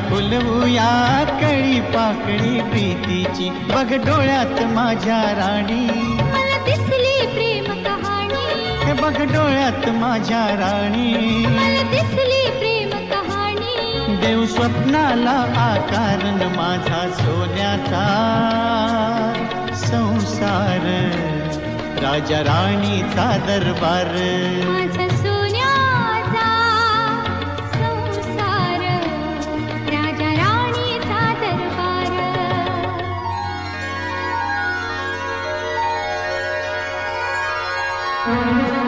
फुलवूया कळी पाकळी प्रीतीची, बघ डोळ्यात माझ्या राणी मला दिसली प्रेम कहाणी, हे बघ डोळ्यात माझ्या राणी मला दिसली प्रेम कहाणी. देव स्वप्नाला आकार न माझा सोन्याचा संसार, राजा राणीचा दरबार. माझा सोन्याचा संसार, राजा राणीचा दरबार. Thank you.